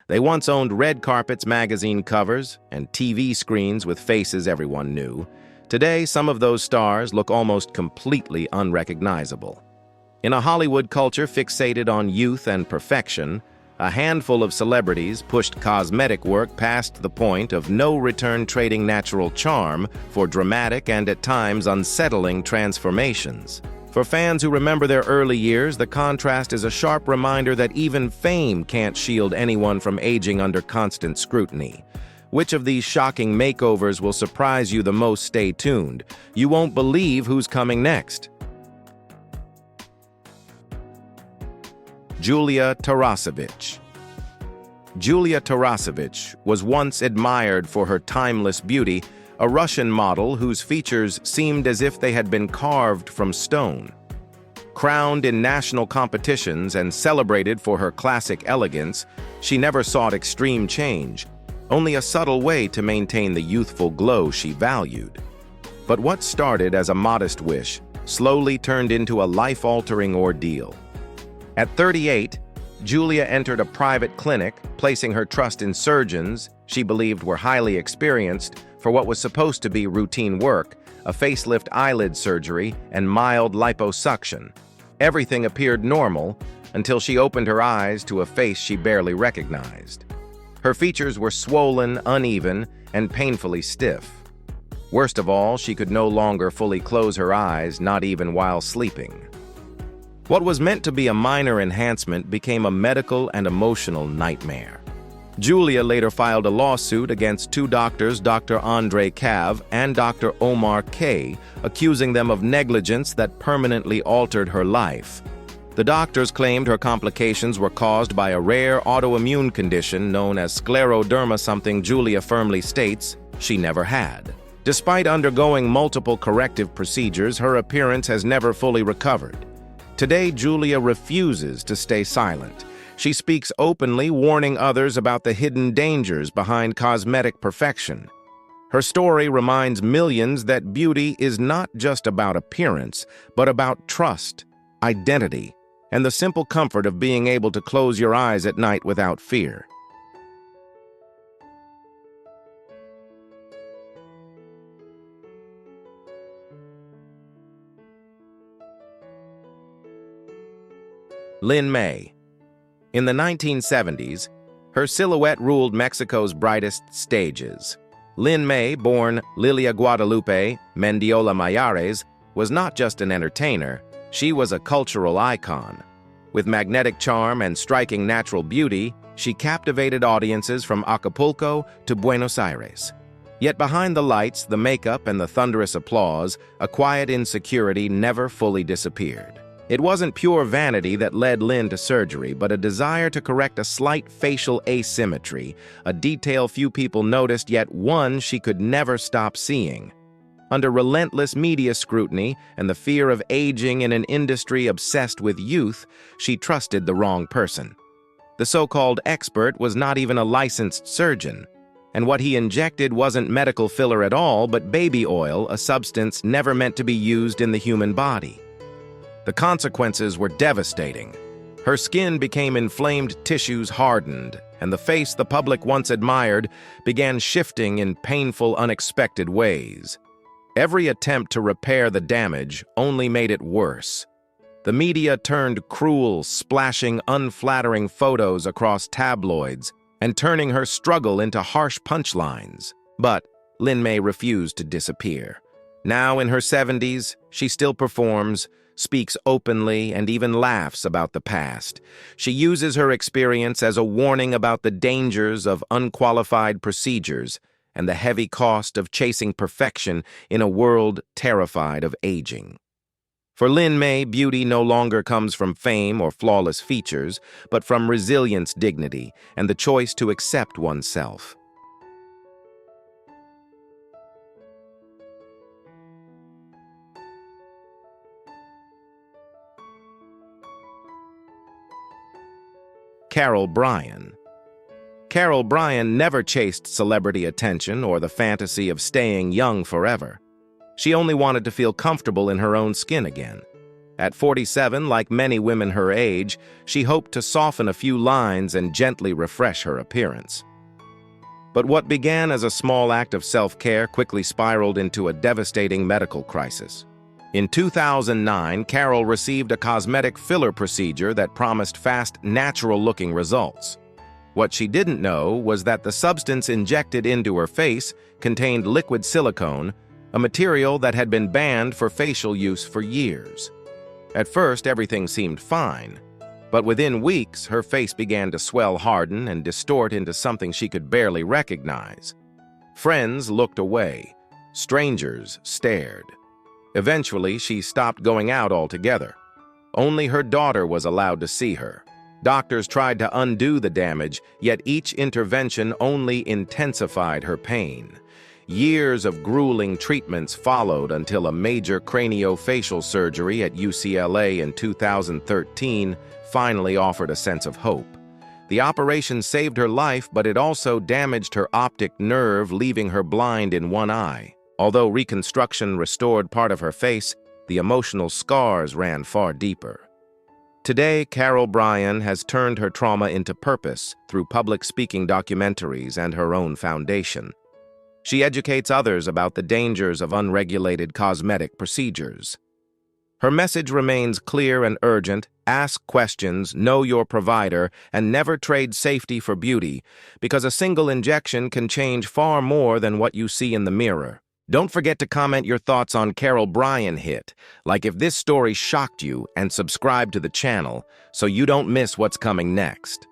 They once owned red carpets, magazine covers, and TV screens with faces everyone knew. Today, some of those stars look almost completely unrecognizable. In a Hollywood culture fixated on youth and perfection, a handful of celebrities pushed cosmetic work past the point of no return, trading natural charm for dramatic and at times unsettling transformations. For fans who remember their early years, the contrast is a sharp reminder that even fame can't shield anyone from aging under constant scrutiny. Which of these shocking makeovers will surprise you the most? Stay tuned. You won't believe who's coming next. Julia Tarasevich. Julia Tarasevich was once admired for her timeless beauty, a Russian model whose features seemed as if they had been carved from stone. Crowned in national competitions and celebrated for her classic elegance, she never sought extreme change, only a subtle way to maintain the youthful glow she valued. But what started as a modest wish slowly turned into a life-altering ordeal. At 38, Julia entered a private clinic, placing her trust in surgeons she believed were highly experienced for what was supposed to be routine work, a facelift, eyelid surgery, and mild liposuction. Everything appeared normal until she opened her eyes to a face she barely recognized. Her features were swollen, uneven, and painfully stiff. Worst of all, she could no longer fully close her eyes, not even while sleeping. What was meant to be a minor enhancement became a medical and emotional nightmare. Julia later filed a lawsuit against two doctors, Dr. Andrei Kav and Dr. Omar K., accusing them of negligence that permanently altered her life. The doctors claimed her complications were caused by a rare autoimmune condition known as scleroderma, something Julia firmly states she never had. Despite undergoing multiple corrective procedures, her appearance has never fully recovered. Today, Julia refuses to stay silent. She speaks openly, warning others about the hidden dangers behind cosmetic perfection. Her story reminds millions that beauty is not just about appearance, but about trust, identity, and the simple comfort of being able to close your eyes at night without fear. Lin May. In the 1970s, her silhouette ruled Mexico's brightest stages. Lin May, born Lilia Guadalupe Mendiola Mayares, was not just an entertainer, she was a cultural icon. With magnetic charm and striking natural beauty, she captivated audiences from Acapulco to Buenos Aires. Yet behind the lights, the makeup, and the thunderous applause, a quiet insecurity never fully disappeared. It wasn't pure vanity that led Lin to surgery, but a desire to correct a slight facial asymmetry, a detail few people noticed, yet one she could never stop seeing. Under relentless media scrutiny and the fear of aging in an industry obsessed with youth, she trusted the wrong person. The so-called expert was not even a licensed surgeon, and what he injected wasn't medical filler at all, but baby oil, a substance never meant to be used in the human body. The consequences were devastating. Her skin became inflamed, tissues hardened, and the face the public once admired began shifting in painful, unexpected ways. Every attempt to repair the damage only made it worse. The media turned cruel, splashing unflattering photos across tabloids and turning her struggle into harsh punchlines. But Lin May refused to disappear. Now in her 70s, she still performs, speaks openly, and even laughs about the past. She uses her experience as a warning about the dangers of unqualified procedures and the heavy cost of chasing perfection in a world terrified of aging. For Lin May, beauty no longer comes from fame or flawless features, but from resilience, dignity, and the choice to accept oneself. Carol Bryan. Carol Bryan never chased celebrity attention or the fantasy of staying young forever. She only wanted to feel comfortable in her own skin again. At 47, like many women her age, she hoped to soften a few lines and gently refresh her appearance. But what began as a small act of self-care quickly spiraled into a devastating medical crisis. In 2009, Carol received a cosmetic filler procedure that promised fast, natural-looking results. What she didn't know was that the substance injected into her face contained liquid silicone, a material that had been banned for facial use for years. At first, everything seemed fine, but within weeks, her face began to swell, harden, and distort into something she could barely recognize. Friends looked away. Strangers stared. Eventually, she stopped going out altogether. Only her daughter was allowed to see her. Doctors tried to undo the damage, yet each intervention only intensified her pain. Years of grueling treatments followed until a major craniofacial surgery at UCLA in 2013 finally offered a sense of hope. The operation saved her life, but it also damaged her optic nerve, leaving her blind in one eye. Although reconstruction restored part of her face, the emotional scars ran far deeper. Today, Carol Bryan has turned her trauma into purpose through public speaking documentaries and her own foundation. She educates others about the dangers of unregulated cosmetic procedures. Her message remains clear and urgent: ask questions, know your provider, and never trade safety for beauty, because a single injection can change far more than what you see in the mirror. Don't forget to comment your thoughts on Carol Bryan hit, like if this story shocked you, and subscribe to the channel so you don't miss what's coming next.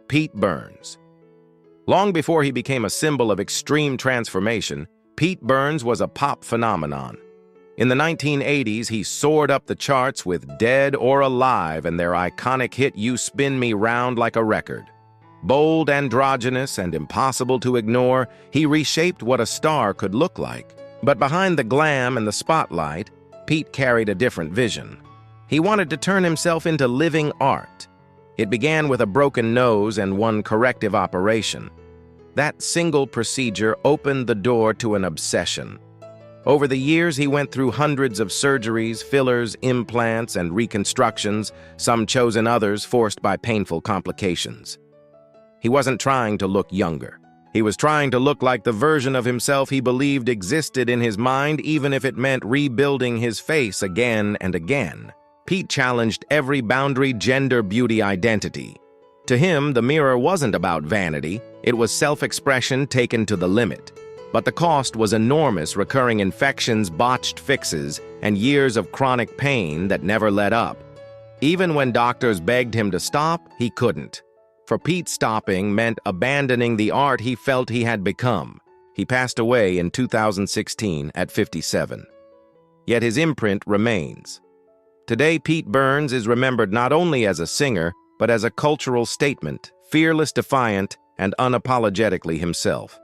Pete Burns. Long before he became a symbol of extreme transformation, Pete Burns was a pop phenomenon. In the 1980s, he soared up the charts with Dead or Alive and their iconic hit You Spin Me Round Like a Record. Bold, androgynous, and impossible to ignore, he reshaped what a star could look like. But behind the glam and the spotlight, Pete carried a different vision. He wanted to turn himself into living art. It began with a broken nose and one corrective operation. That single procedure opened the door to an obsession. Over the years, he went through hundreds of surgeries, fillers, implants, and reconstructions, some chosen, others forced by painful complications. He wasn't trying to look younger. He was trying to look like the version of himself he believed existed in his mind, even if it meant rebuilding his face again and again. Pete challenged every boundary, gender, beauty, identity. To him, the mirror wasn't about vanity. It was self-expression taken to the limit. But the cost was enormous: recurring infections, botched fixes, and years of chronic pain that never let up. Even when doctors begged him to stop, he couldn't. For Pete, stopping meant abandoning the art he felt he had become. He passed away in 2016 at 57. Yet his imprint remains. Today, Pete Burns is remembered not only as a singer, but as a cultural statement, fearless, defiant, and unapologetically himself.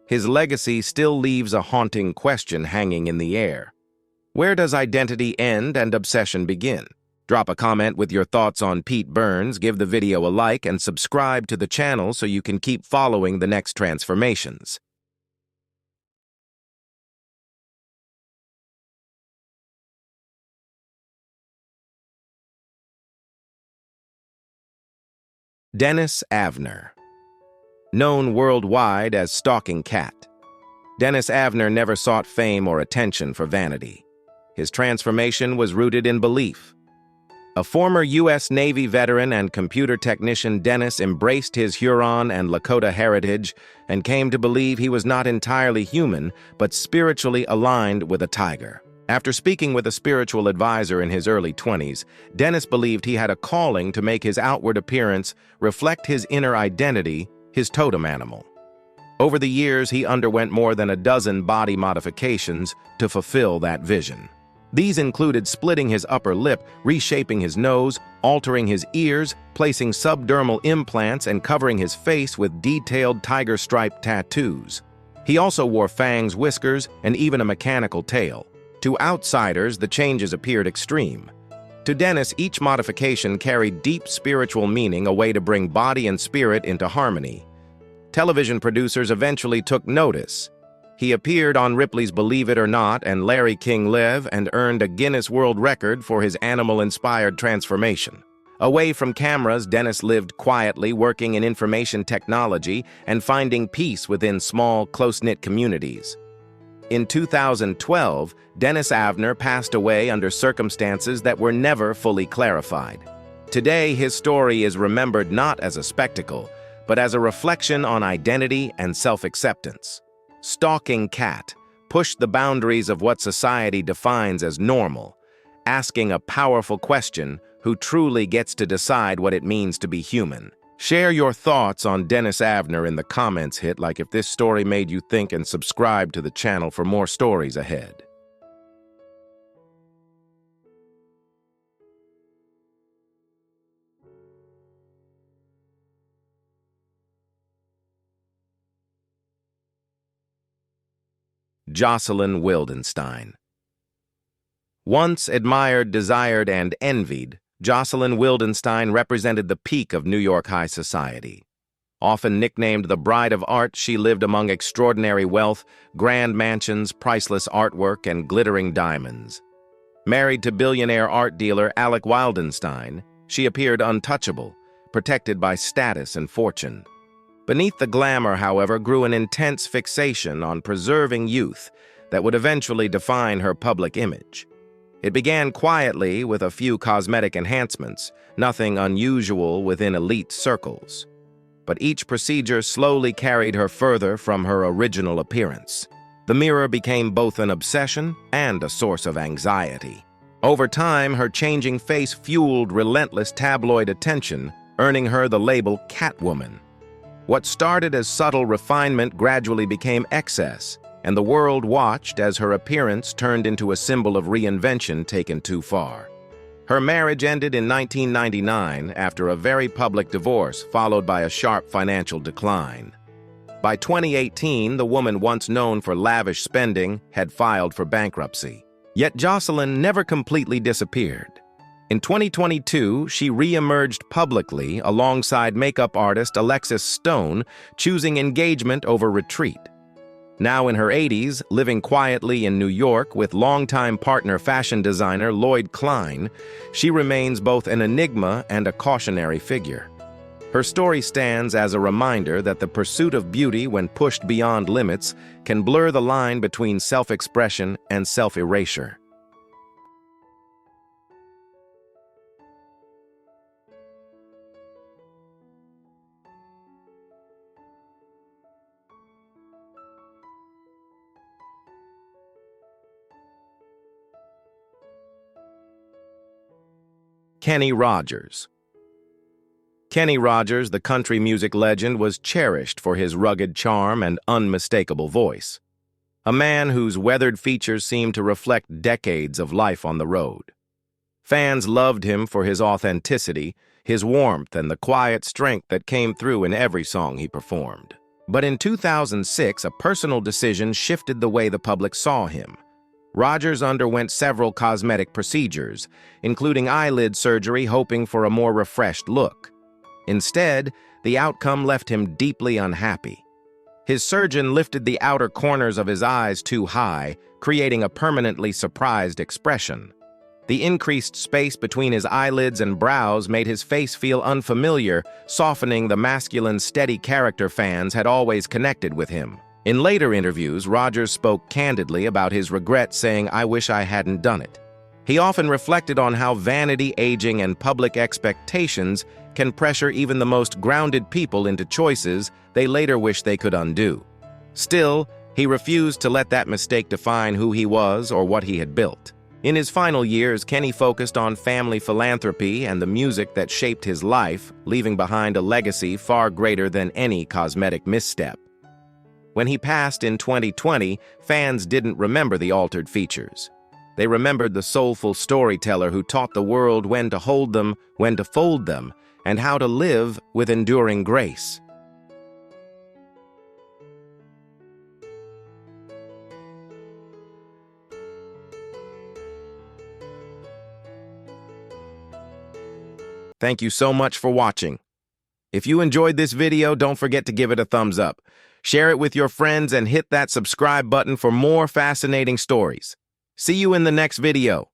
His legacy still leaves a haunting question hanging in the air. Where does identity end and obsession begin? Drop a comment with your thoughts on Pete Burns, give the video a like, and subscribe to the channel so you can keep following the next transformations. Dennis Avner. Known worldwide as Stalking Cat, Dennis Avner never sought fame or attention for vanity. His transformation was rooted in belief. A former U.S. Navy veteran and computer technician, Dennis embraced his Huron and Lakota heritage and came to believe he was not entirely human, but spiritually aligned with a tiger. After speaking with a spiritual advisor in his early 20s, Dennis believed he had a calling to make his outward appearance reflect his inner identity, his totem animal. Over the years, he underwent more than a dozen body modifications to fulfill that vision. These included splitting his upper lip, reshaping his nose, altering his ears, placing subdermal implants, and covering his face with detailed tiger-striped tattoos. He also wore fangs, whiskers, and even a mechanical tail. To outsiders, the changes appeared extreme. To Dennis, each modification carried deep spiritual meaning, a way to bring body and spirit into harmony. Television producers eventually took notice. He appeared on Ripley's Believe It or Not and Larry King Live and earned a Guinness World Record for his animal-inspired transformation. Away from cameras, Dennis lived quietly, working in information technology and finding peace within small, close-knit communities. In 2012, Dennis Avner passed away under circumstances that were never fully clarified. Today, his story is remembered not as a spectacle, but as a reflection on identity and self-acceptance. Stalking Cat pushed the boundaries of what society defines as normal, asking a powerful question: who truly gets to decide what it means to be human? Share your thoughts on Dennis Avner in the comments. Hit like if this story made you think, and subscribe to the channel for more stories ahead. Jocelyn Wildenstein. Once admired, desired, and envied, Jocelyn Wildenstein represented the peak of New York high society. Often nicknamed the Bride of Art, she lived among extraordinary wealth, grand mansions, priceless artwork, and glittering diamonds. Married to billionaire art dealer Alec Wildenstein, she appeared untouchable, protected by status and fortune. Beneath the glamour, however, grew an intense fixation on preserving youth that would eventually define her public image. It began quietly with a few cosmetic enhancements, nothing unusual within elite circles. But each procedure slowly carried her further from her original appearance. The mirror became both an obsession and a source of anxiety. Over time, her changing face fueled relentless tabloid attention, earning her the label Catwoman. What started as subtle refinement gradually became excess, and the world watched as her appearance turned into a symbol of reinvention taken too far. Her marriage ended in 1999 after a very public divorce, followed by a sharp financial decline. By 2018, the woman once known for lavish spending had filed for bankruptcy. Yet Jocelyn never completely disappeared. In 2022, she re-emerged publicly alongside makeup artist Alexis Stone, choosing engagement over retreat. Now in her 80s, living quietly in New York with longtime partner fashion designer Lloyd Klein, she remains both an enigma and a cautionary figure. Her story stands as a reminder that the pursuit of beauty, when pushed beyond limits, can blur the line between self-expression and self-erasure. Kenny Rogers. Kenny Rogers, the country music legend, was cherished for his rugged charm and unmistakable voice. A man whose weathered features seemed to reflect decades of life on the road. Fans loved him for his authenticity, his warmth, and the quiet strength that came through in every song he performed. But in 2006, a personal decision shifted the way the public saw him. Rogers underwent several cosmetic procedures, including eyelid surgery, hoping for a more refreshed look. Instead, the outcome left him deeply unhappy. His surgeon lifted the outer corners of his eyes too high, creating a permanently surprised expression. The increased space between his eyelids and brows made his face feel unfamiliar, softening the masculine, steady character fans had always connected with him. In later interviews, Rogers spoke candidly about his regret, saying, "I wish I hadn't done it." He often reflected on how vanity, aging, and public expectations can pressure even the most grounded people into choices they later wish they could undo. Still, he refused to let that mistake define who he was or what he had built. In his final years, Kenny focused on family philanthropy and the music that shaped his life, leaving behind a legacy far greater than any cosmetic misstep. When he passed in 2020, fans didn't remember the altered features. They remembered the soulful storyteller who taught the world when to hold them, when to fold them, and how to live with enduring grace. Thank you so much for watching. If you enjoyed this video, don't forget to give it a thumbs up. Share it with your friends and hit that subscribe button for more fascinating stories. See you in the next video.